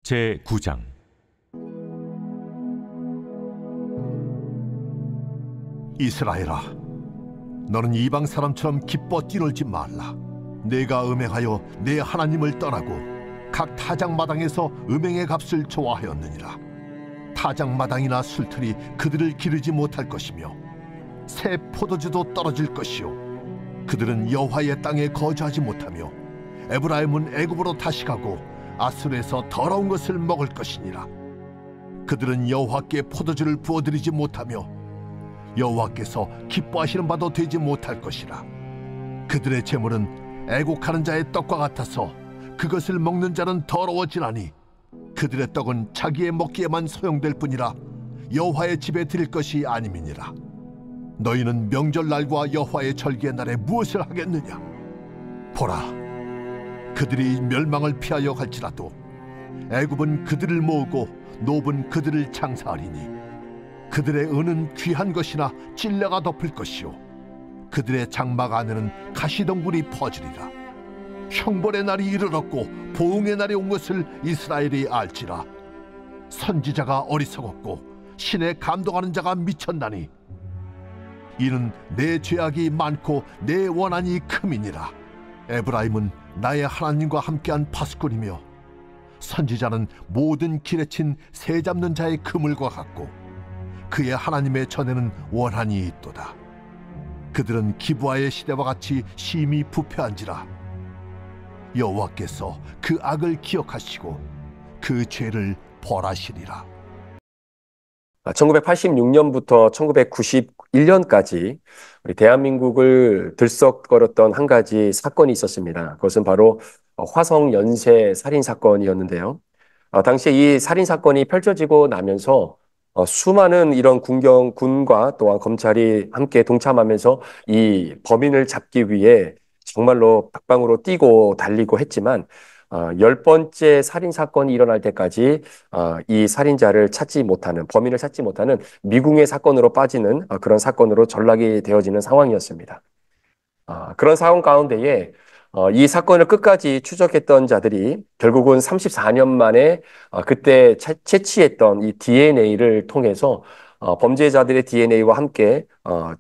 제9장. 이스라엘아, 너는 이방 사람처럼 기뻐 뛰놀지 말라. 내가 음행하여 내 하나님을 떠나고 각 타작마당에서 음행의 값을 좋아하였느니라. 타작마당이나 술틀이 그들을 기르지 못할 것이며 새 포도주도 떨어질 것이요, 그들은 여호와의 땅에 거주하지 못하며 에브라임은 애굽으로 다시 가고 아수르에서 더러운 것을 먹을 것이니라. 그들은 여호와께 포도주를 부어드리지 못하며 여호와께서 기뻐하시는 바도 되지 못할 것이라. 그들의 재물은 애곡하는 자의 떡과 같아서 그것을 먹는 자는 더러워지나니 그들의 떡은 자기의 먹기에만 소용될 뿐이라 여호와의 집에 드릴 것이 아님이니라. 너희는 명절날과 여호와의 절기의 날에 무엇을 하겠느냐? 보라, 그들이 멸망을 피하여 갈지라도 애굽은 그들을 모으고 노브는 그들을 장사하리니 그들의 은은 귀한 것이나 찔레가 덮을 것이요, 그들의 장막 안에는 가시덩굴이 퍼지리라. 형벌의 날이 이르렀고 보응의 날이 온 것을 이스라엘이 알지라. 선지자가 어리석었고 신에 감동하는 자가 미쳤나니 이는 내 죄악이 많고 내 원한이 큼이니라. 에브라임은 나의 하나님과 함께한 파수꾼이며 선지자는 모든 길에 친 새 잡는 자의 그물과 같고 그의 하나님의 전에는 원한이 있도다. 그들은 기브아의 시대와 같이 심히 부패한지라. 여호와께서 그 악을 기억하시고 그 죄를 벌하시리라. 1986년부터 1991년까지 우리 대한민국을 들썩거렸던 한 가지 사건이 있었습니다. 그것은 바로 화성 연쇄 살인 사건이었는데요. 당시에 이 살인 사건이 펼쳐지고 나면서 수많은 이런 군과 또한 검찰이 함께 동참하면서 이 범인을 잡기 위해 정말로 박방으로 뛰고 달리고 했지만 10번째 살인 사건이 일어날 때까지 이 살인자를 찾지 못하는, 범인을 찾지 못하는 미궁의 사건으로 빠지는 그런 사건으로 전락이 되어지는 상황이었습니다. 그런 상황 가운데에 이 사건을 끝까지 추적했던 자들이 결국은 34년 만에 그때 채취했던 이 DNA를 통해서 범죄자들의 DNA와 함께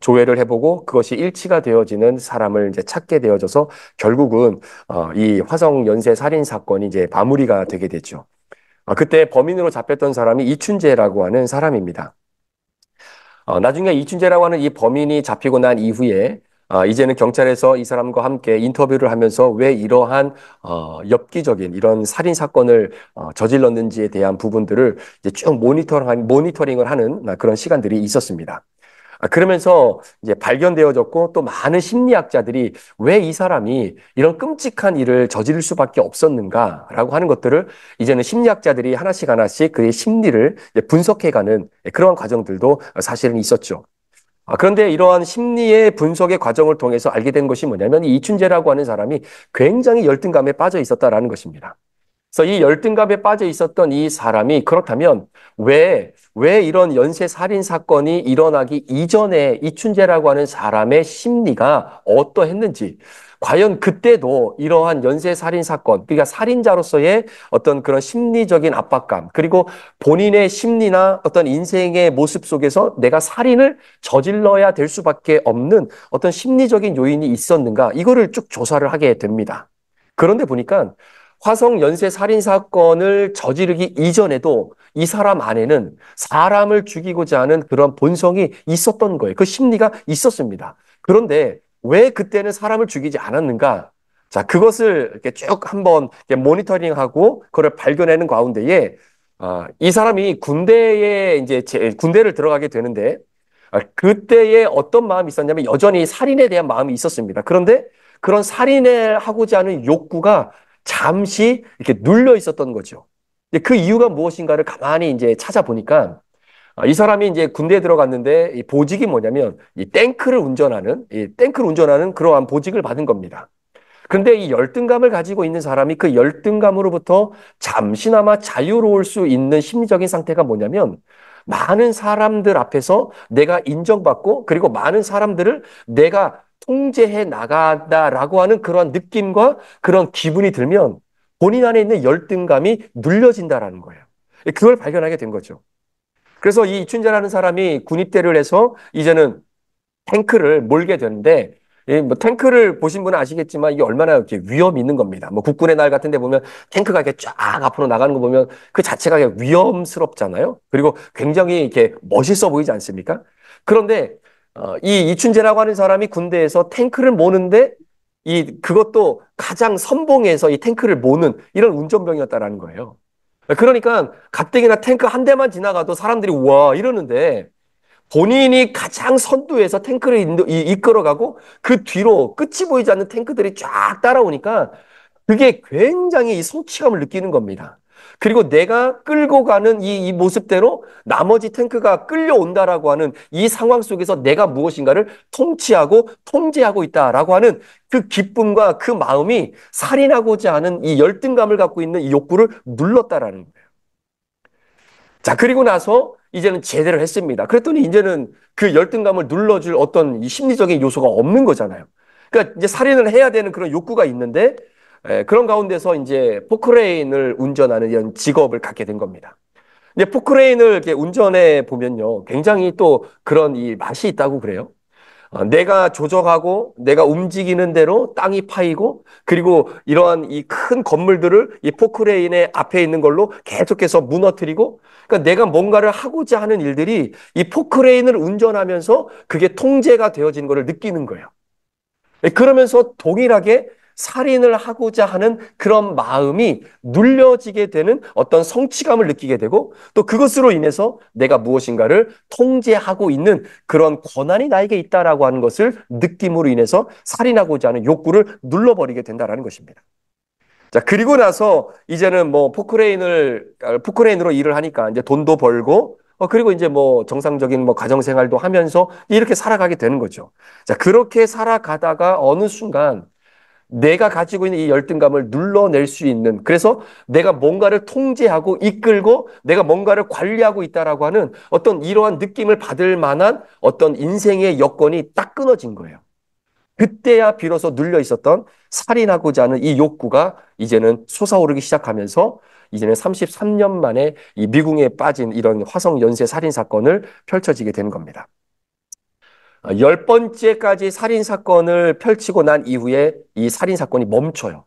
조회를 해보고 그것이 일치가 되어지는 사람을 이제 찾게 되어져서 결국은 이 화성 연쇄 살인 사건이 이제 마무리가 되게 됐죠. 그때 범인으로 잡혔던 사람이 이춘재라고 하는 사람입니다. 나중에 이춘재라고 하는 이 범인이 잡히고 난 이후에 이제는 경찰에서 이 사람과 함께 인터뷰를 하면서 왜 이러한 엽기적인 이런 살인 사건을 저질렀는지에 대한 부분들을 이제 쭉 모니터링을 하는 그런 시간들이 있었습니다. 그러면서 이제 발견되어졌고 또 많은 심리학자들이 왜 이 사람이 이런 끔찍한 일을 저지를 수밖에 없었는가라고 하는 것들을 이제는 심리학자들이 하나씩 그의 심리를 분석해가는 그러한 과정들도 사실은 있었죠. 그런데 이러한 심리의 분석의 과정을 통해서 알게 된 것이 뭐냐면 이 이춘재라고 하는 사람이 굉장히 열등감에 빠져 있었다라는 것입니다. 그래서 이 열등감에 빠져 있었던 이 사람이 그렇다면 왜 이런 연쇄 살인 사건이 일어나기 이전에 이춘재라고 하는 사람의 심리가 어떠했는지, 과연 그때도 이러한 연쇄 살인 사건, 그러니까 살인자로서의 어떤 그런 심리적인 압박감, 그리고 본인의 심리나 어떤 인생의 모습 속에서 내가 살인을 저질러야 될 수밖에 없는 어떤 심리적인 요인이 있었는가, 이거를 쭉 조사를 하게 됩니다. 그런데 보니까 화성 연쇄 살인 사건을 저지르기 이전에도 이 사람 안에는 사람을 죽이고자 하는 그런 본성이 있었던 거예요. 그 심리가 있었습니다. 그런데 왜 그때는 사람을 죽이지 않았는가? 자, 그것을 이렇게 쭉 한번 모니터링하고 그걸 발견하는 가운데에 이 사람이 군대에 이제 군대를 들어가게 되는데 그때에 어떤 마음이 있었냐면 여전히 살인에 대한 마음이 있었습니다. 그런데 그런 살인을 하고자 하는 욕구가 잠시 이렇게 눌려 있었던 거죠. 그 이유가 무엇인가를 가만히 이제 찾아보니까 이 사람이 이제 군대에 들어갔는데 이 보직이 뭐냐면 이 탱크를 운전하는 그러한 보직을 받은 겁니다. 그런데 이 열등감을 가지고 있는 사람이 그 열등감으로부터 잠시나마 자유로울 수 있는 심리적인 상태가 뭐냐면 많은 사람들 앞에서 내가 인정받고 그리고 많은 사람들을 내가 통제해 나가다라고 하는 그런 느낌과 그런 기분이 들면 본인 안에 있는 열등감이 눌려진다라는 거예요. 그걸 발견하게 된 거죠. 그래서 이 이춘재라는 사람이 군입대를 해서 이제는 탱크를 몰게 되는데, 뭐 탱크를 보신 분은 아시겠지만 이게 얼마나 이렇게 위험이 있는 겁니다. 뭐 국군의 날 같은 데 보면 탱크가 이렇게 쫙 앞으로 나가는 거 보면 그 자체가 위험스럽잖아요. 그리고 굉장히 이렇게 멋있어 보이지 않습니까? 그런데 이 이춘재라고 하는 사람이 군대에서 탱크를 모는데 그것도 가장 선봉에서 이 탱크를 모는 이런 운전병이었다라는 거예요. 그러니까 가뜩이나 탱크 한 대만 지나가도 사람들이 와 이러는데 본인이 가장 선두에서 탱크를 이끌어가고 그 뒤로 끝이 보이지 않는 탱크들이 쫙 따라오니까 그게 굉장히 이 성취감을 느끼는 겁니다. 그리고 내가 끌고 가는 이 모습대로 나머지 탱크가 끌려온다라고 하는 이 상황 속에서 내가 무엇인가를 통치하고 통제하고 있다라고 하는 그 기쁨과 그 마음이 살인하고자 하는 이 열등감을 갖고 있는 이 욕구를 눌렀다라는 거예요. 자, 그리고 나서 이제는 제대로 했습니다. 그랬더니 이제는 그 열등감을 눌러줄 어떤 이 심리적인 요소가 없는 거잖아요. 그러니까 이제 살인을 해야 되는 그런 욕구가 있는데 그런 가운데서 이제 포크레인을 운전하는 이런 직업을 갖게 된 겁니다. 근데 포크레인을 이렇게 운전해 보면요, 굉장히 또 그런 이 맛이 있다고 그래요. 내가 조정하고 내가 움직이는 대로 땅이 파이고 그리고 이러한 이 큰 건물들을 이 포크레인의 앞에 있는 걸로 계속해서 무너뜨리고 그러니까 내가 뭔가를 하고자 하는 일들이 이 포크레인을 운전하면서 그게 통제가 되어지는 것을 느끼는 거예요. 그러면서 동일하게 살인을 하고자 하는 그런 마음이 눌려지게 되는 어떤 성취감을 느끼게 되고 또 그것으로 인해서 내가 무엇인가를 통제하고 있는 그런 권한이 나에게 있다라고 하는 것을 느낌으로 인해서 살인하고자 하는 욕구를 눌러버리게 된다라는 것입니다. 자, 그리고 나서 이제는 뭐 포크레인으로 일을 하니까 이제 돈도 벌고 그리고 이제 뭐 정상적인 뭐 가정 생활도 하면서 이렇게 살아가게 되는 거죠. 자, 그렇게 살아가다가 어느 순간 내가 가지고 있는 이 열등감을 눌러낼 수 있는 그래서 내가 뭔가를 통제하고 이끌고 내가 뭔가를 관리하고 있다라고 하는 어떤 이러한 느낌을 받을 만한 어떤 인생의 여건이 딱 끊어진 거예요. 그때야 비로소 눌려 있었던 살인하고자 하는 이 욕구가 이제는 솟아오르기 시작하면서 이제는 33년 만에 이 미궁에 빠진 이런 화성 연쇄 살인 사건을 펼쳐지게 되는 겁니다. 10번째까지 살인 사건을 펼치고 난 이후에 이 살인 사건이 멈춰요.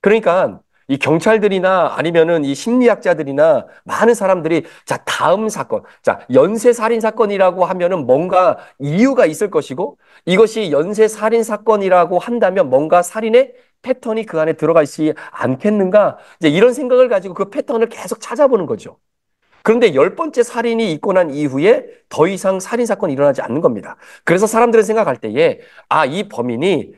그러니까 이 경찰들이나 아니면은 이 심리학자들이나 많은 사람들이 자, 다음 사건. 자, 연쇄 살인 사건이라고 하면은 뭔가 이유가 있을 것이고 이것이 연쇄 살인 사건이라고 한다면 뭔가 살인의 패턴이 그 안에 들어가 있지 않겠는가? 이제 이런 생각을 가지고 그 패턴을 계속 찾아보는 거죠. 그런데 10번째 살인이 있고 난 이후에 더 이상 살인 사건이 일어나지 않는 겁니다. 그래서 사람들은 생각할 때에 이 범인이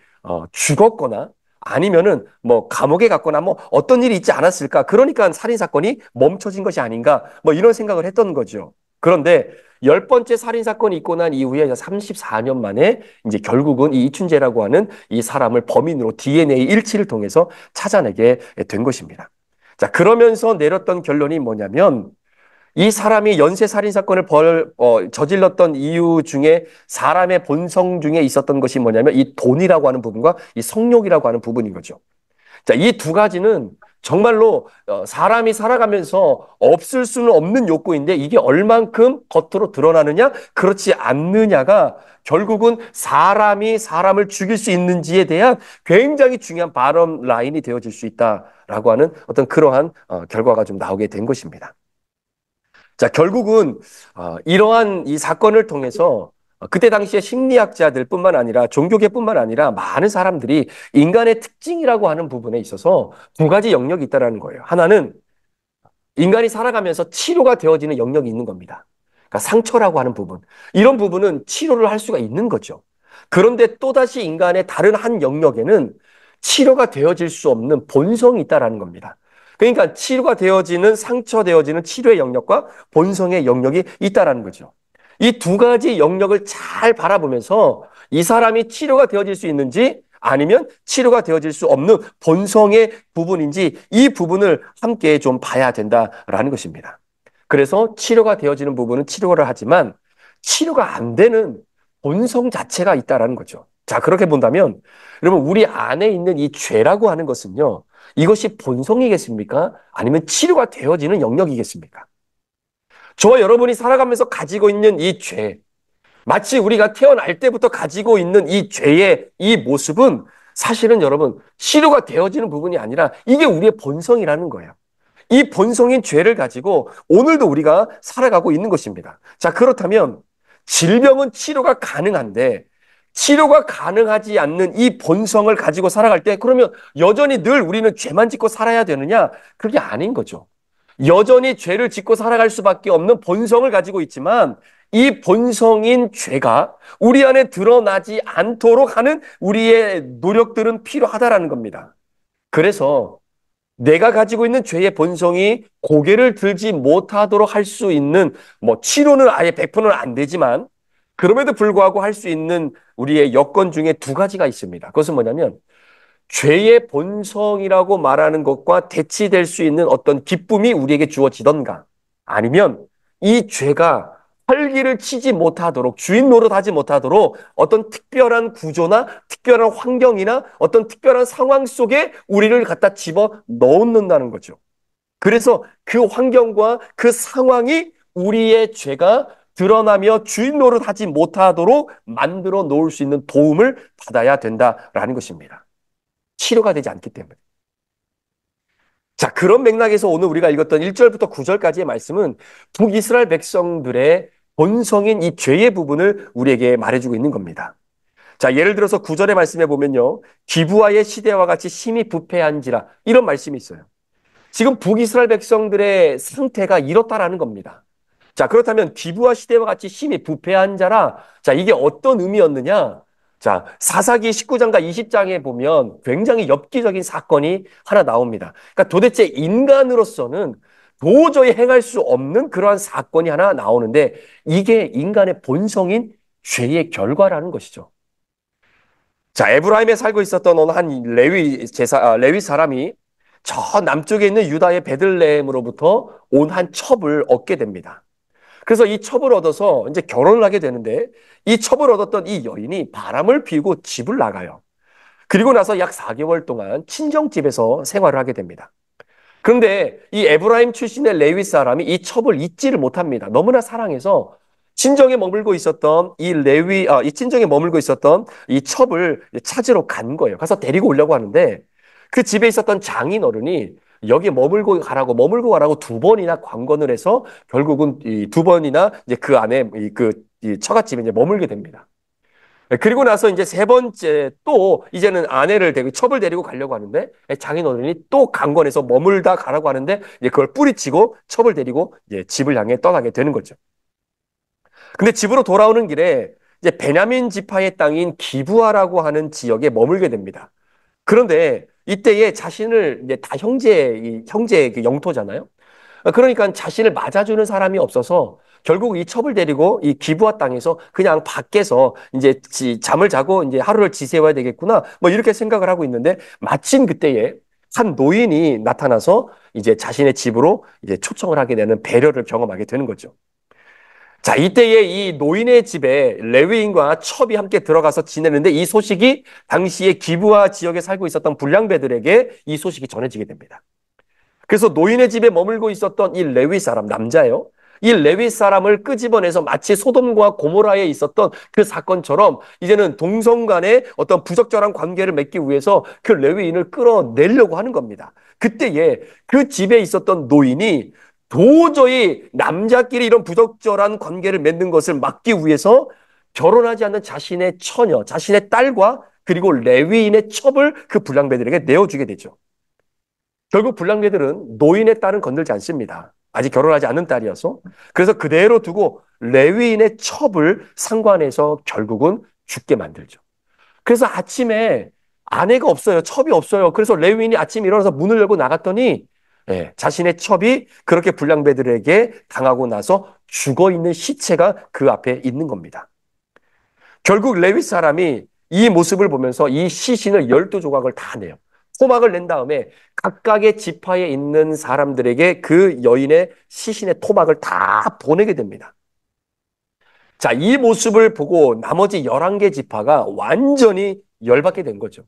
죽었거나 아니면은 뭐 감옥에 갔거나 뭐 어떤 일이 있지 않았을까? 그러니까 살인 사건이 멈춰진 것이 아닌가? 뭐 이런 생각을 했던 거죠. 그런데 10번째 살인 사건이 있고 난 이후에 34년 만에 이제 결국은 이 이춘재라고 하는 이 사람을 범인으로 DNA 일치를 통해서 찾아내게 된 것입니다. 자, 그러면서 내렸던 결론이 뭐냐면 이 사람이 연쇄 살인 사건을 저질렀던 이유 중에 사람의 본성 중에 있었던 것이 뭐냐면 이 돈이라고 하는 부분과 이 성욕이라고 하는 부분인 거죠. 자, 이 두 가지는 정말로 사람이 살아가면서 없을 수는 없는 욕구인데 이게 얼만큼 겉으로 드러나느냐, 그렇지 않느냐가 결국은 사람이 사람을 죽일 수 있는지에 대한 굉장히 중요한 바럼 라인이 되어질 수 있다라고 하는 어떤 그러한 결과가 좀 나오게 된 것입니다. 자, 결국은 이러한 이 사건을 통해서 그때 당시에 심리학자들뿐만 아니라 종교계뿐만 아니라 많은 사람들이 인간의 특징이라고 하는 부분에 있어서 두 가지 영역이 있다는 거예요. 하나는 인간이 살아가면서 치료가 되어지는 영역이 있는 겁니다. 그러니까 상처라고 하는 부분. 이런 부분은 치료를 할 수가 있는 거죠. 그런데 또다시 인간의 다른 한 영역에는 치료가 되어질 수 없는 본성이 있다는 겁니다. 그러니까 치료가 되어지는 상처되어지는 치료의 영역과 본성의 영역이 있다라는 거죠. 이 두 가지 영역을 잘 바라보면서 이 사람이 치료가 되어질 수 있는지 아니면 치료가 되어질 수 없는 본성의 부분인지 이 부분을 함께 좀 봐야 된다라는 것입니다. 그래서 치료가 되어지는 부분은 치료를 하지만 치료가 안 되는 본성 자체가 있다라는 거죠. 자, 그렇게 본다면 여러분 우리 안에 있는 이 죄라고 하는 것은요. 이것이 본성이겠습니까? 아니면 치료가 되어지는 영역이겠습니까? 저와 여러분이 살아가면서 가지고 있는 이 죄, 마치 우리가 태어날 때부터 가지고 있는 이 죄의 이 모습은 사실은 여러분, 치료가 되어지는 부분이 아니라 이게 우리의 본성이라는 거예요. 이 본성인 죄를 가지고 오늘도 우리가 살아가고 있는 것입니다. 자, 그렇다면 질병은 치료가 가능한데 치료가 가능하지 않는 이 본성을 가지고 살아갈 때 그러면 여전히 늘 우리는 죄만 짓고 살아야 되느냐? 그게 아닌 거죠. 여전히 죄를 짓고 살아갈 수밖에 없는 본성을 가지고 있지만 이 본성인 죄가 우리 안에 드러나지 않도록 하는 우리의 노력들은 필요하다라는 겁니다. 그래서 내가 가지고 있는 죄의 본성이 고개를 들지 못하도록 할 수 있는 뭐 치료는 아예 100%는 안 되지만 그럼에도 불구하고 할 수 있는 우리의 여건 중에 두 가지가 있습니다. 그것은 뭐냐면 죄의 본성이라고 말하는 것과 대치될 수 있는 어떤 기쁨이 우리에게 주어지던가 아니면 이 죄가 활기를 치지 못하도록 주인 노릇하지 못하도록 어떤 특별한 구조나 특별한 환경이나 어떤 특별한 상황 속에 우리를 갖다 집어 넣는다는 거죠. 그래서 그 환경과 그 상황이 우리의 죄가 드러나며 주인 노릇하지 못하도록 만들어 놓을 수 있는 도움을 받아야 된다라는 것입니다. 치료가 되지 않기 때문에. 자, 그런 맥락에서 오늘 우리가 읽었던 1절부터 9절까지의 말씀은 북이스라엘 백성들의 본성인 이 죄의 부분을 우리에게 말해주고 있는 겁니다. 자, 예를 들어서 9절의 말씀에 보면요. 기브아의 시대와 같이 심히 부패한지라 이런 말씀이 있어요. 지금 북이스라엘 백성들의 상태가 이렇다라는 겁니다. 자, 그렇다면 기브아 시대와 같이 심히 부패한 자라. 자, 이게 어떤 의미였느냐? 자, 사사기 19장과 20장에 보면 굉장히 엽기적인 사건이 하나 나옵니다. 그러니까 도대체 인간으로서는 도저히 행할 수 없는 그러한 사건이 하나 나오는데 이게 인간의 본성인 죄의 결과라는 것이죠. 자, 에브라임에 살고 있었던 어느 한 레위 사람이 저 남쪽에 있는 유다의 베들레헴으로부터 온 한 첩을 얻게 됩니다. 그래서 이 첩을 얻어서 이제 결혼을 하게 되는데 이 첩을 얻었던 이 여인이 바람을 피우고 집을 나가요. 그리고 나서 약 4개월 동안 친정집에서 생활을 하게 됩니다. 그런데 이 에브라임 출신의 레위 사람이 이 첩을 잊지를 못합니다. 너무나 사랑해서 친정에 머물고 있었던 이 친정에 머물고 있었던 이 첩을 찾으러 간 거예요. 가서 데리고 오려고 하는데 그 집에 있었던 장인 어른이 여기 머물고 가라고 두 번이나 관건을 해서 결국은 이 두 번이나 이제 그 안에 이 처갓집에 이제 머물게 됩니다. 그리고 나서 이제 세 번째 또 이제는 첩을 데리고 가려고 하는데 장인 어른이 또 강권해서 머물다 가라고 하는데 이제 그걸 뿌리치고 첩을 데리고 이제 집을 향해 떠나게 되는 거죠. 근데 집으로 돌아오는 길에 이제 베냐민 지파의 땅인 기브아라고 하는 지역에 머물게 됩니다. 그런데 이때에 자신을 이제 다 형제의 그 영토잖아요. 그러니까 자신을 맞아주는 사람이 없어서 결국 이 첩을 데리고 이 기브아 땅에서 그냥 밖에서 이제 잠을 자고 이제 하루를 지새워야 되겠구나. 뭐 이렇게 생각을 하고 있는데 마침 그때에 한 노인이 나타나서 이제 자신의 집으로 이제 초청을 하게 되는 배려를 경험하게 되는 거죠. 자, 이때에 이 노인의 집에 레위인과 첩이 함께 들어가서 지내는데 이 소식이 당시에 기브아 지역에 살고 있었던 불량배들에게 이 소식이 전해지게 됩니다. 그래서 노인의 집에 머물고 있었던 이 레위 사람, 남자예요. 이 레위 사람을 끄집어내서 마치 소돔과 고모라에 있었던 그 사건처럼 이제는 동성 간의 어떤 부적절한 관계를 맺기 위해서 그 레위인을 끌어내려고 하는 겁니다. 그때에 그 집에 있었던 노인이 도저히 남자끼리 이런 부적절한 관계를 맺는 것을 막기 위해서 결혼하지 않는 자신의 처녀, 자신의 딸과 그리고 레위인의 첩을 그 불량배들에게 내어주게 되죠. 결국 불량배들은 노인의 딸은 건들지 않습니다. 아직 결혼하지 않은 딸이어서. 그래서 그대로 두고 레위인의 첩을 상관해서 결국은 죽게 만들죠. 그래서 아침에 아내가 없어요. 첩이 없어요. 그래서 레위인이 아침에 일어나서 문을 열고 나갔더니 자신의 첩이 그렇게 불량배들에게 당하고 나서 죽어있는 시체가 그 앞에 있는 겁니다. 결국 레위 사람이 이 모습을 보면서 이 시신을 12조각을 다 내요. 토막을 낸 다음에 각각의 지파에 있는 사람들에게 그 여인의 시신의 토막을 다 보내게 됩니다. 자, 이 모습을 보고 나머지 11개 지파가 완전히 열받게 된 거죠.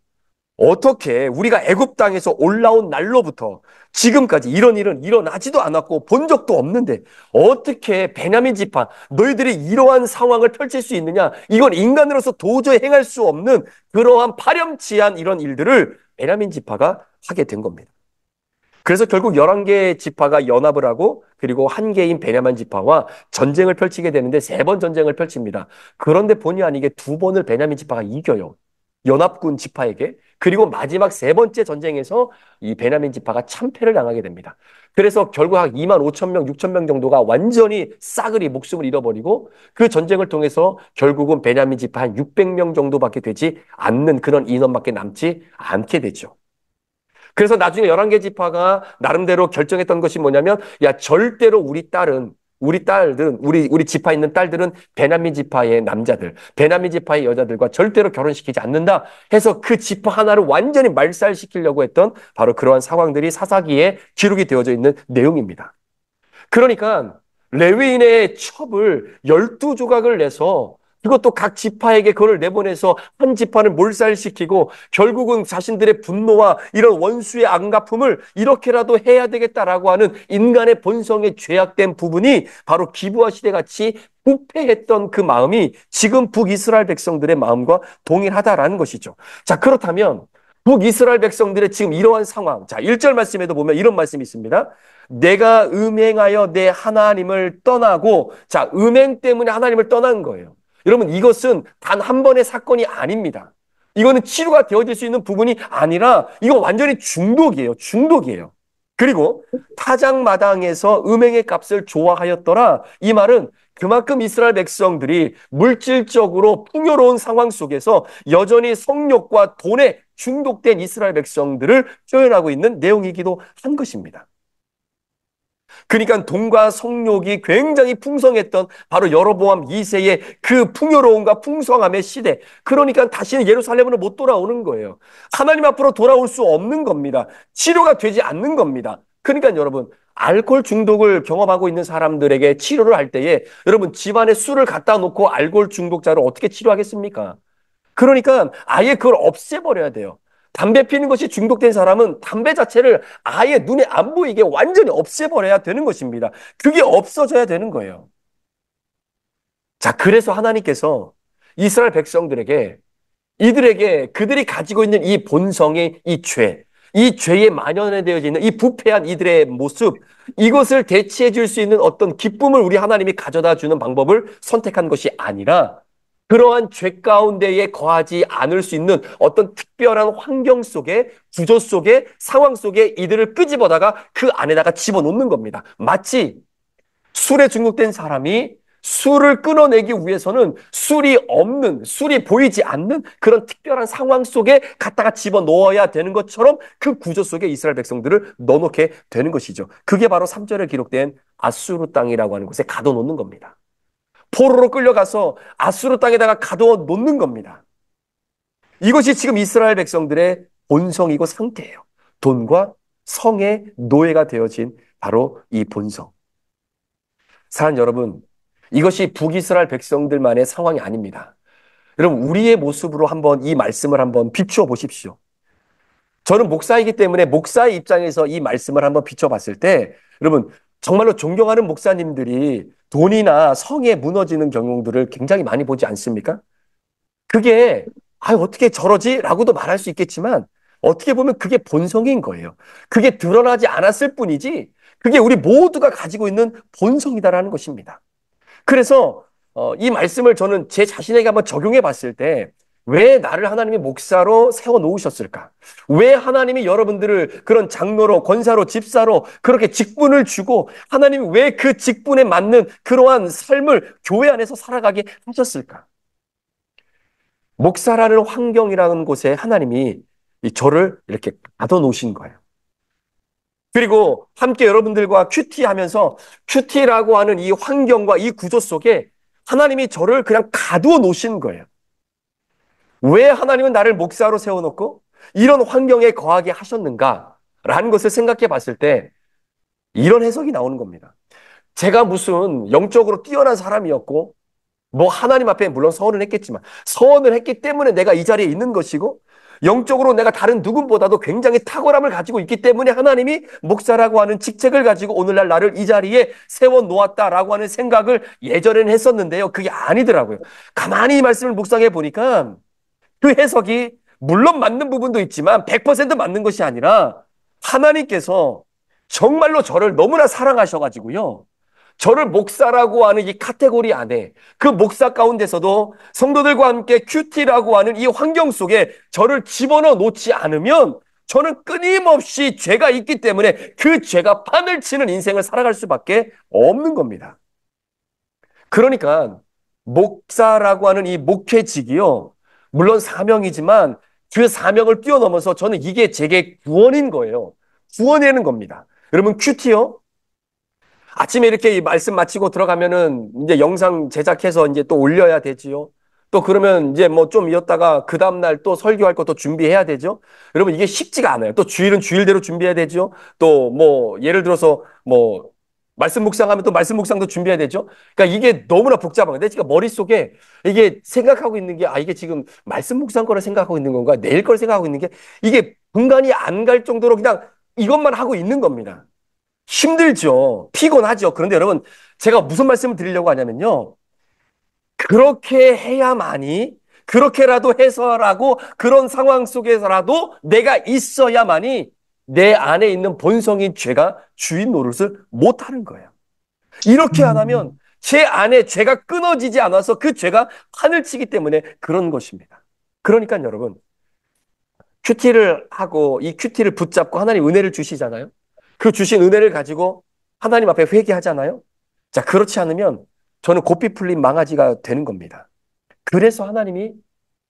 어떻게 우리가 애굽 땅에서 올라온 날로부터 지금까지 이런 일은 일어나지도 않았고 본 적도 없는데 어떻게 베냐민 지파 너희들이 이러한 상황을 펼칠 수 있느냐? 이건 인간으로서 도저히 행할 수 없는 그러한 파렴치한 이런 일들을 베냐민 지파가 하게 된 겁니다. 그래서 결국 11개 지파가 연합을 하고 그리고 한 개인 베냐민 지파와 전쟁을 펼치게 되는데 3번 전쟁을 펼칩니다. 그런데 본의 아니게 2번을 베냐민 지파가 이겨요. 연합군 지파에게. 그리고 마지막 3번째 전쟁에서 이 베냐민 지파가 참패를 당하게 됩니다. 그래서 결국 한 2만 5천 명, 6천 명 정도가 완전히 싸그리 목숨을 잃어버리고 그 전쟁을 통해서 결국은 베냐민 지파 한 600명 정도밖에 되지 않는 그런 인원밖에 남지 않게 되죠. 그래서 나중에 11개 지파가 나름대로 결정했던 것이 뭐냐면, 야, 절대로 우리 딸들은, 우리 지파에 있는 딸들은 베냐민 지파의 남자들, 베냐민 지파의 여자들과 절대로 결혼시키지 않는다 해서 그 지파 하나를 완전히 말살시키려고 했던 바로 그러한 상황들이 사사기에 기록이 되어져 있는 내용입니다. 그러니까 레위인의 첩을 12조각을 내서 그것도 각 지파에게 그걸 내보내서 한 지파를 몰살시키고 결국은 자신들의 분노와 이런 원수의 안갚음을 이렇게라도 해야 되겠다라고 하는 인간의 본성에 죄악된 부분이 바로 기브아 시대같이 부패했던 그 마음이 지금 북이스라엘 백성들의 마음과 동일하다라는 것이죠. 자, 그렇다면 북이스라엘 백성들의 지금 이러한 상황. 자, 1절 말씀에도 보면 이런 말씀이 있습니다. 내가 음행하여 내 하나님을 떠나고, 자, 음행 때문에 하나님을 떠난 거예요. 여러분, 이것은 단 한 번의 사건이 아닙니다. 이거는 치료가 되어질 수 있는 부분이 아니라 이거 완전히 중독이에요. 중독이에요. 그리고 타작마당에서 음행의 값을 좋아하였더라. 이 말은 그만큼 이스라엘 백성들이 물질적으로 풍요로운 상황 속에서 여전히 성욕과 돈에 중독된 이스라엘 백성들을 표현하고 있는 내용이기도 한 것입니다. 그러니까 돈과 성욕이 굉장히 풍성했던 바로 여로보암 2세의 그 풍요로움과 풍성함의 시대. 그러니까 다시는 예루살렘으로 못 돌아오는 거예요. 하나님 앞으로 돌아올 수 없는 겁니다. 치료가 되지 않는 겁니다. 그러니까 여러분, 알코올 중독을 경험하고 있는 사람들에게 치료를 할 때에 여러분 집안에 술을 갖다 놓고 알코올 중독자를 어떻게 치료하겠습니까? 그러니까 아예 그걸 없애버려야 돼요. 담배 피는 것이 중독된 사람은 담배 자체를 아예 눈에 안 보이게 완전히 없애버려야 되는 것입니다. 그게 없어져야 되는 거예요. 자, 그래서 하나님께서 이스라엘 백성들에게 이들에게 그들이 가지고 있는 이 본성의 이 죄, 이 죄에 만연되어져 있는 이 부패한 이들의 모습, 이것을 대체해 줄 수 있는 어떤 기쁨을 우리 하나님이 가져다 주는 방법을 선택한 것이 아니라 그러한 죄 가운데에 거하지 않을 수 있는 어떤 특별한 환경 속에, 구조 속에, 상황 속에 이들을 끄집어다가 그 안에다가 집어넣는 겁니다. 마치 술에 중독된 사람이 술을 끊어내기 위해서는 술이 없는, 술이 보이지 않는 그런 특별한 상황 속에 갖다가 집어넣어야 되는 것처럼 그 구조 속에 이스라엘 백성들을 넣어놓게 되는 것이죠. 그게 바로 3절에 기록된 아수르 땅이라고 하는 곳에 가둬놓는 겁니다. 포로로 끌려가서 아수르 땅에다가 가둬 놓는 겁니다. 이것이 지금 이스라엘 백성들의 본성이고 상태예요. 돈과 성의 노예가 되어진 바로 이 본성. 사랑하는 여러분, 이것이 북이스라엘 백성들만의 상황이 아닙니다. 여러분, 우리의 모습으로 한번 이 말씀을 한번 비추어 보십시오. 저는 목사이기 때문에 목사의 입장에서 이 말씀을 한번 비춰봤을 때 여러분, 정말로 존경하는 목사님들이 돈이나 성에 무너지는 경우들을 굉장히 많이 보지 않습니까? 그게 어떻게 저러지? 라고도 말할 수 있겠지만 어떻게 보면 그게 본성인 거예요. 그게 드러나지 않았을 뿐이지 그게 우리 모두가 가지고 있는 본성이다라는 것입니다. 그래서 이 말씀을 저는 제 자신에게 한번 적용해 봤을 때 왜 나를 하나님이 목사로 세워 놓으셨을까? 왜 하나님이 여러분들을 그런 장로로, 권사로, 집사로 그렇게 직분을 주고 하나님이 왜 그 직분에 맞는 그러한 삶을 교회 안에서 살아가게 하셨을까? 목사라는 환경이라는 곳에 하나님이 저를 이렇게 가둬 놓으신 거예요. 그리고 함께 여러분들과 큐티하면서 큐티라고 하는 이 환경과 이 구조 속에 하나님이 저를 그냥 가두어 놓으신 거예요. 왜 하나님은 나를 목사로 세워놓고 이런 환경에 거하게 하셨는가라는 것을 생각해 봤을 때 이런 해석이 나오는 겁니다. 제가 무슨 영적으로 뛰어난 사람이었고 뭐 하나님 앞에 물론 서원을 했겠지만 서원을 했기 때문에 내가 이 자리에 있는 것이고 영적으로 내가 다른 누구보다도 굉장히 탁월함을 가지고 있기 때문에 하나님이 목사라고 하는 직책을 가지고 오늘날 나를 이 자리에 세워놓았다라고 하는 생각을 예전에는 했었는데요. 그게 아니더라고요. 가만히 이 말씀을 묵상해 보니까 그 해석이 물론 맞는 부분도 있지만 100% 맞는 것이 아니라 하나님께서 정말로 저를 너무나 사랑하셔가지고요. 저를 목사라고 하는 이 카테고리 안에 그 목사 가운데서도 성도들과 함께 큐티라고 하는 이 환경 속에 저를 집어넣어 놓지 않으면 저는 끊임없이 죄가 있기 때문에 그 죄가 판을 치는 인생을 살아갈 수밖에 없는 겁니다. 그러니까 목사라고 하는 이 목회직이요. 물론 사명이지만 그 사명을 뛰어넘어서 저는 이게 제게 구원인 거예요. 구원이라는 겁니다. 여러분 큐티요. 아침에 이렇게 이 말씀 마치고 들어가면은 이제 영상 제작해서 이제 또 올려야 되지요. 또 그러면 이제 뭐 좀 이었다가 그 다음날 또 설교할 것도 준비해야 되죠. 여러분 이게 쉽지가 않아요. 또 주일은 주일대로 준비해야 되죠. 또 뭐 예를 들어서 뭐 말씀 묵상하면 또 말씀 묵상도 준비해야 되죠. 그러니까 이게 너무나 복잡한 건데 지금 머릿속에 이게 생각하고 있는 게 이게 지금 말씀 묵상 거를 생각하고 있는 건가 내일 걸 생각하고 있는 게 이게 분간이 안 갈 정도로 그냥 이것만 하고 있는 겁니다. 힘들죠. 피곤하죠. 그런데 여러분, 제가 무슨 말씀을 드리려고 하냐면요. 그렇게 해야만이, 그렇게라도 해서라고 그런 상황 속에서라도 내가 있어야만이 내 안에 있는 본성인 죄가 주인 노릇을 못하는 거예요. 이렇게 안 하면 제 안에 죄가 끊어지지 않아서 그 죄가 판을 치기 때문에 그런 것입니다. 그러니까 여러분, 큐티를 하고 이 큐티를 붙잡고 하나님 은혜를 주시잖아요. 그 주신 은혜를 가지고 하나님 앞에 회개하잖아요. 자, 그렇지 않으면 저는 고삐 풀린 망아지가 되는 겁니다. 그래서 하나님이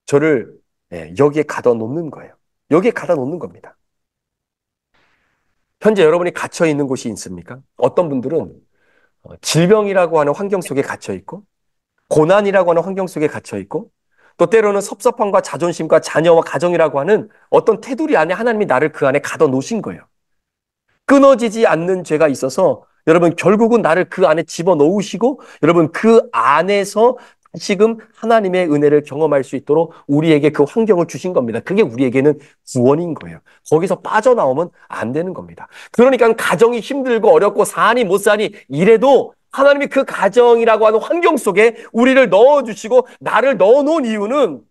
저를 여기에 가둬 놓는 거예요. 여기에 가둬 놓는 겁니다. 현재 여러분이 갇혀 있는 곳이 있습니까? 어떤 분들은 질병이라고 하는 환경 속에 갇혀 있고 고난이라고 하는 환경 속에 갇혀 있고 또 때로는 섭섭함과 자존심과 자녀와 가정이라고 하는 어떤 테두리 안에 하나님이 나를 그 안에 가둬 놓으신 거예요. 끊어지지 않는 죄가 있어서 여러분 결국은 나를 그 안에 집어넣으시고 여러분 그 안에서 지금 하나님의 은혜를 경험할 수 있도록 우리에게 그 환경을 주신 겁니다. 그게 우리에게는 구원인 거예요. 거기서 빠져나오면 안 되는 겁니다. 그러니까 가정이 힘들고 어렵고 사니 못 사니 이래도 하나님이 그 가정이라고 하는 환경 속에 우리를 넣어주시고 나를 넣어놓은 이유는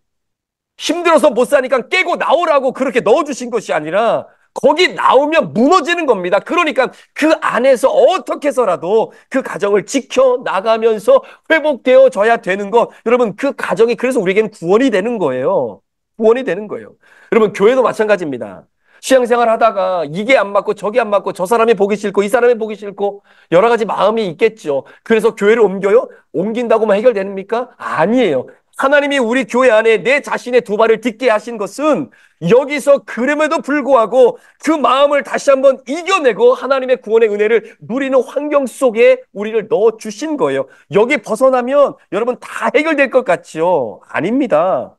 힘들어서 못 사니까 깨고 나오라고 그렇게 넣어주신 것이 아니라 거기 나오면 무너지는 겁니다. 그러니까 그 안에서 어떻게 해서라도 그 가정을 지켜 나가면서 회복되어져야 되는 것. 여러분 그 가정이 그래서 우리에게는 구원이 되는 거예요. 구원이 되는 거예요. 여러분 교회도 마찬가지입니다. 신앙생활 하다가 이게 안 맞고 저게 안 맞고 저 사람이 보기 싫고 이 사람이 보기 싫고 여러 가지 마음이 있겠죠. 그래서 교회를 옮겨요? 옮긴다고만 해결됩니까? 아니에요. 하나님이 우리 교회 안에 내 자신의 두 발을 딛게 하신 것은 여기서 그럼에도 불구하고 그 마음을 다시 한번 이겨내고 하나님의 구원의 은혜를 누리는 환경 속에 우리를 넣어주신 거예요. 여기 벗어나면 여러분 다 해결될 것 같지요? 아닙니다.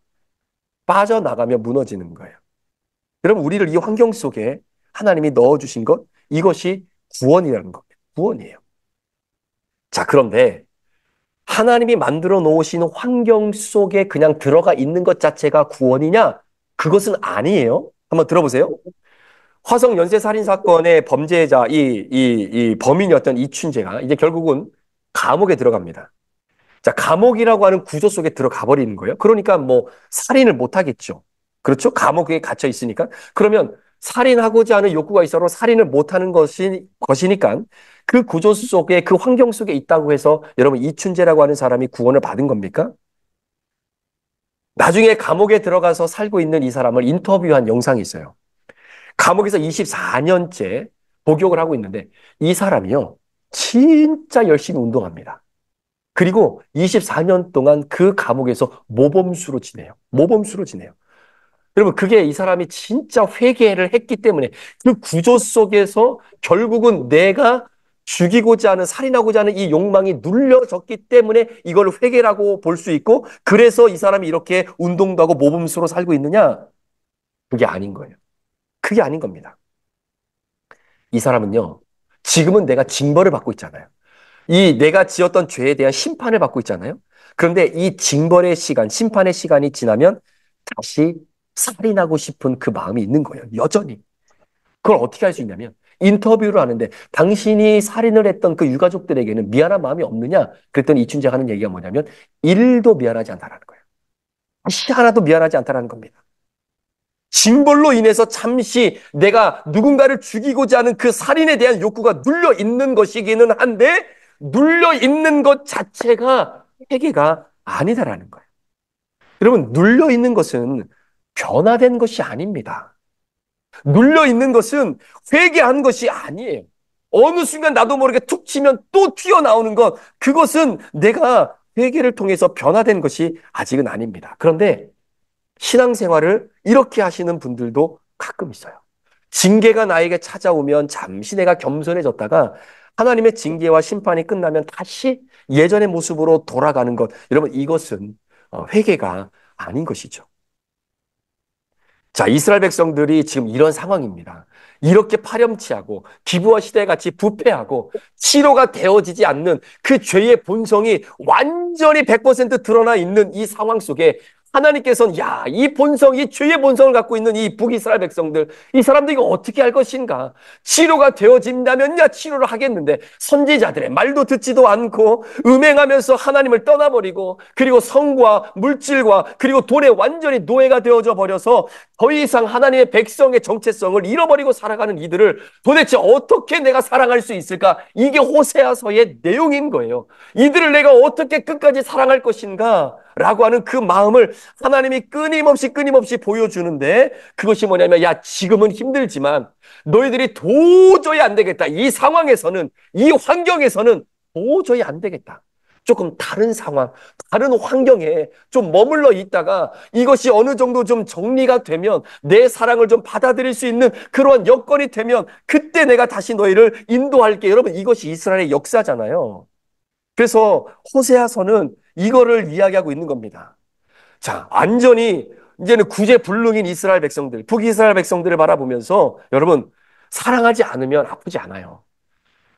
빠져나가면 무너지는 거예요. 여러분 우리를 이 환경 속에 하나님이 넣어주신 것 이것이 구원이라는 겁니다. 구원이에요. 자, 그런데 하나님이 만들어 놓으신 환경 속에 그냥 들어가 있는 것 자체가 구원이냐? 그것은 아니에요. 한번 들어보세요. 화성 연쇄살인 사건의 범죄자, 이 범인이었던 이춘재가 이제 결국은 감옥에 들어갑니다. 자, 감옥이라고 하는 구조 속에 들어가 버리는 거예요. 그러니까 뭐 살인을 못 하겠죠. 그렇죠? 감옥에 갇혀 있으니까. 그러면 살인하고자 하는 욕구가 있어도 살인을 못 하는 것이니까 그 구조 속에 그 환경 속에 있다고 해서 여러분 이춘재라고 하는 사람이 구원을 받은 겁니까? 나중에 감옥에 들어가서 살고 있는 이 사람을 인터뷰한 영상이 있어요. 감옥에서 24년째 복역을 하고 있는데 이 사람이요. 진짜 열심히 운동합니다. 그리고 24년 동안 그 감옥에서 모범수로 지내요. 모범수로 지내요. 여러분, 그게 이 사람이 진짜 회개를 했기 때문에 그 구조 속에서 결국은 내가 죽이고자 하는, 살인하고자 하는 이 욕망이 눌려졌기 때문에 이걸 회개라고 볼 수 있고, 그래서 이 사람이 이렇게 운동도 하고 모범수로 살고 있느냐? 그게 아닌 거예요. 그게 아닌 겁니다. 이 사람은요, 지금은 내가 징벌을 받고 있잖아요. 이 내가 지었던 죄에 대한 심판을 받고 있잖아요. 그런데 이 징벌의 시간, 심판의 시간이 지나면 다시 살인하고 싶은 그 마음이 있는 거예요. 여전히. 그걸 어떻게 할 수 있냐면 인터뷰를 하는데 당신이 살인을 했던 그 유가족들에게는 미안한 마음이 없느냐? 그랬더니 이춘재가 하는 얘기가 뭐냐면 일도 미안하지 않다라는 거예요. 다시 하나도 미안하지 않다라는 겁니다. 징벌로 인해서 잠시 내가 누군가를 죽이고자 하는 그 살인에 대한 욕구가 눌려 있는 것이기는 한데 눌려 있는 것 자체가 회개가 아니다라는 거예요. 여러분, 눌려 있는 것은 변화된 것이 아닙니다. 눌려 있는 것은 회개한 것이 아니에요. 어느 순간 나도 모르게 툭 치면 또 튀어나오는 것, 그것은 내가 회개를 통해서 변화된 것이 아직은 아닙니다. 그런데 신앙생활을 이렇게 하시는 분들도 가끔 있어요. 징계가 나에게 찾아오면 잠시 내가 겸손해졌다가 하나님의 징계와 심판이 끝나면 다시 예전의 모습으로 돌아가는 것. 여러분, 이것은 회개가 아닌 것이죠. 자, 이스라엘 백성들이 지금 이런 상황입니다. 이렇게 파렴치하고 기브와 시대 같이 부패하고 치료가 되어지지 않는 그 죄의 본성이 완전히 100% 드러나 있는 이 상황 속에 하나님께서는 이 본성, 이 죄의 본성을 갖고 있는 이 북이스라엘 백성들, 이 사람들 이거 어떻게 할 것인가? 치료가 되어진다면야 치료를 하겠는데 선지자들의 말도 듣지도 않고 음행하면서 하나님을 떠나버리고 그리고 성과 물질과 그리고 돈에 완전히 노예가 되어져 버려서 더 이상 하나님의 백성의 정체성을 잃어버리고 살아가는 이들을 도대체 어떻게 내가 사랑할 수 있을까? 이게 호세아서의 내용인 거예요. 이들을 내가 어떻게 끝까지 사랑할 것인가? 라고 하는 그 마음을 하나님이 끊임없이 보여주는데 그것이 뭐냐면 지금은 힘들지만 너희들이 도저히 안 되겠다. 이 상황에서는 이 환경에서는 도저히 안 되겠다. 조금 다른 상황, 다른 환경에 좀 머물러 있다가 이것이 어느 정도 좀 정리가 되면 내 사랑을 좀 받아들일 수 있는 그러한 여건이 되면 그때 내가 다시 너희를 인도할게. 여러분, 이것이 이스라엘의 역사잖아요. 그래서 호세아서는 이거를 이야기하고 있는 겁니다. 자, 완전히 이제는 구제불능인 이스라엘 백성들, 북이스라엘 백성들을 바라보면서 여러분, 사랑하지 않으면 아프지 않아요.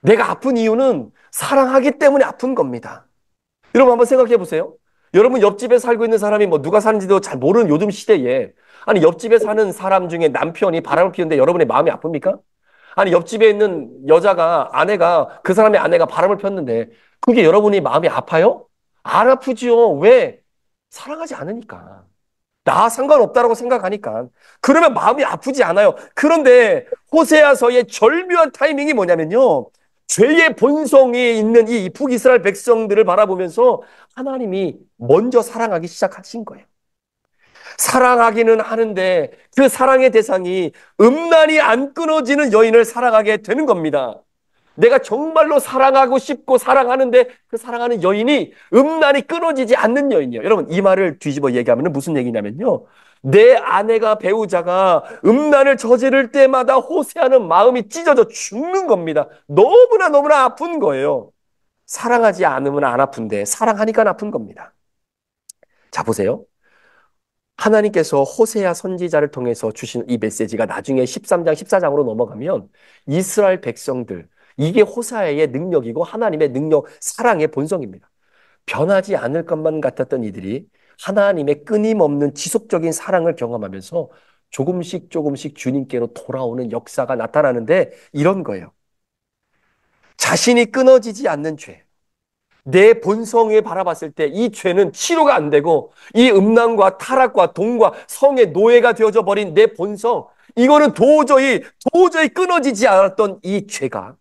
내가 아픈 이유는 사랑하기 때문에 아픈 겁니다. 여러분 한번 생각해 보세요. 여러분 옆집에 살고 있는 사람이 뭐 누가 사는지도 잘 모르는 요즘 시대에 아니 옆집에 사는 사람 중에 남편이 바람을 피우는데 여러분의 마음이 아픕니까? 아니 옆집에 있는 아내가 그 사람의 아내가 바람을 폈는데 그게 여러분이 마음이 아파요? 안 아프지요. 왜? 사랑하지 않으니까. 나 상관없다라고 생각하니까. 그러면 마음이 아프지 않아요. 그런데 호세아서의 절묘한 타이밍이 뭐냐면요. 죄의 본성이 있는 이 북이스라엘 백성들을 바라보면서 하나님이 먼저 사랑하기 시작하신 거예요. 사랑하기는 하는데 그 사랑의 대상이 음란이 안 끊어지는 여인을 사랑하게 되는 겁니다. 내가 정말로 사랑하고 싶고 사랑하는데 그 사랑하는 여인이 음란이 끊어지지 않는 여인이에요. 여러분, 이 말을 뒤집어 얘기하면 무슨 얘기냐면요. 내 아내가 배우자가 음란을 저지를 때마다 호세하는 마음이 찢어져 죽는 겁니다. 너무나 아픈 거예요. 사랑하지 않으면 안 아픈데 사랑하니까 아픈 겁니다. 자, 보세요. 하나님께서 호세아 선지자를 통해서 주신 이 메시지가 나중에 13장, 14장으로 넘어가면 이스라엘 백성들, 이게 호세아의 능력이고 하나님의 능력, 사랑의 본성입니다. 변하지 않을 것만 같았던 이들이 하나님의 끊임없는 지속적인 사랑을 경험하면서 조금씩 주님께로 돌아오는 역사가 나타나는데 이런 거예요. 자신이 끊어지지 않는 죄. 내 본성에 바라봤을 때 이 죄는 치료가 안 되고 이 음란과 타락과 돈과 성의 노예가 되어져 버린 내 본성, 이거는 도저히 끊어지지 않았던 이 죄가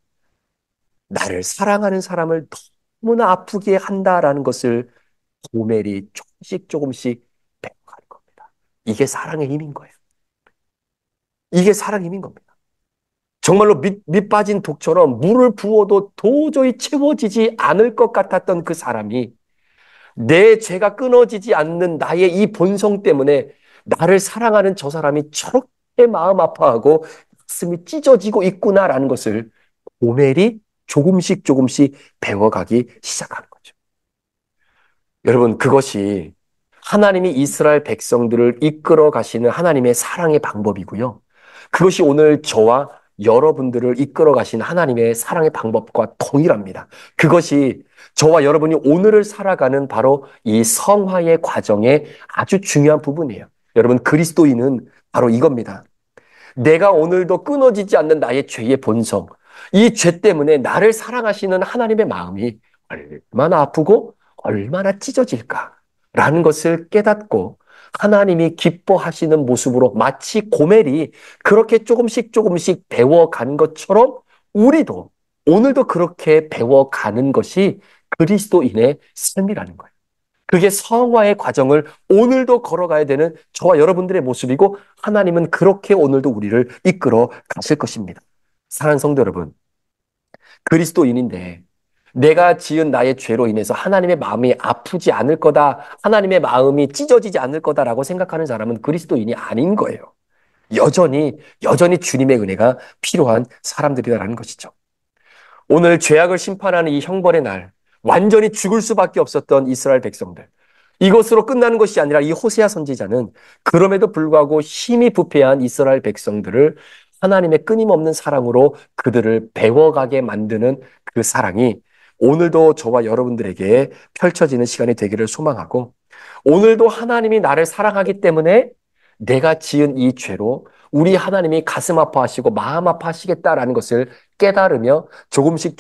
나를 사랑하는 사람을 너무나 아프게 한다라는 것을 고멜이 조금씩 배워가는 겁니다. 이게 사랑의 힘인 거예요. 이게 사랑의 힘인 겁니다. 정말로 밑 빠진 독처럼 물을 부어도 도저히 채워지지 않을 것 같았던 그 사람이 내 죄가 끊어지지 않는 나의 이 본성 때문에 나를 사랑하는 저 사람이 저렇게 마음 아파하고 가슴이 찢어지고 있구나라는 것을 고멜이 조금씩 배워가기 시작하는 거죠. 여러분, 그것이 하나님이 이스라엘 백성들을 이끌어 가시는 하나님의 사랑의 방법이고요. 그것이 오늘 저와 여러분들을 이끌어 가시는 하나님의 사랑의 방법과 동일합니다. 그것이 저와 여러분이 오늘을 살아가는 바로 이 성화의 과정의 아주 중요한 부분이에요. 여러분, 그리스도인은 바로 이겁니다. 내가 오늘도 끊어지지 않는 나의 죄의 본성, 이 죄 때문에 나를 사랑하시는 하나님의 마음이 얼마나 아프고 얼마나 찢어질까라는 것을 깨닫고 하나님이 기뻐하시는 모습으로 마치 고멜이 그렇게 조금씩 조금씩 배워간 것처럼 우리도 오늘도 그렇게 배워가는 것이 그리스도인의 삶이라는 거예요. 그게 성화의 과정을 오늘도 걸어가야 되는 저와 여러분들의 모습이고 하나님은 그렇게 오늘도 우리를 이끌어 가실 것입니다. 사랑하는 성도 여러분, 그리스도인인데 내가 지은 나의 죄로 인해서 하나님의 마음이 아프지 않을 거다, 하나님의 마음이 찢어지지 않을 거다라고 생각하는 사람은 그리스도인이 아닌 거예요. 여전히 주님의 은혜가 필요한 사람들이라는 것이죠. 오늘 죄악을 심판하는 이 형벌의 날, 완전히 죽을 수밖에 없었던 이스라엘 백성들. 이것으로 끝나는 것이 아니라 이 호세아 선지자는 그럼에도 불구하고 힘이 부패한 이스라엘 백성들을 하나님의 끊임없는 사랑으로 그들을 배워가게 만드는 그 사랑이 오늘도 저와 여러분들에게 펼쳐지는 시간이 되기를 소망하고, 오늘도 하나님이 나를 사랑하기 때문에 내가 지은 이 죄로 우리 하나님이 가슴 아파하시고 마음 아파하시겠다라는 것을 깨달으며 조금씩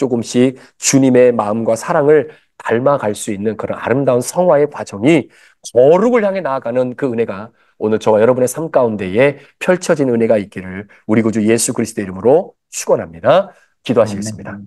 주님의 마음과 사랑을 닮아갈 수 있는 그런 아름다운 성화의 과정이 거룩을 향해 나아가는 그 은혜가 오늘 저와 여러분의 삶 가운데에 펼쳐진 은혜가 있기를 우리 구주 예수 그리스도의 이름으로 축원합니다. 아멘. 기도하시겠습니다.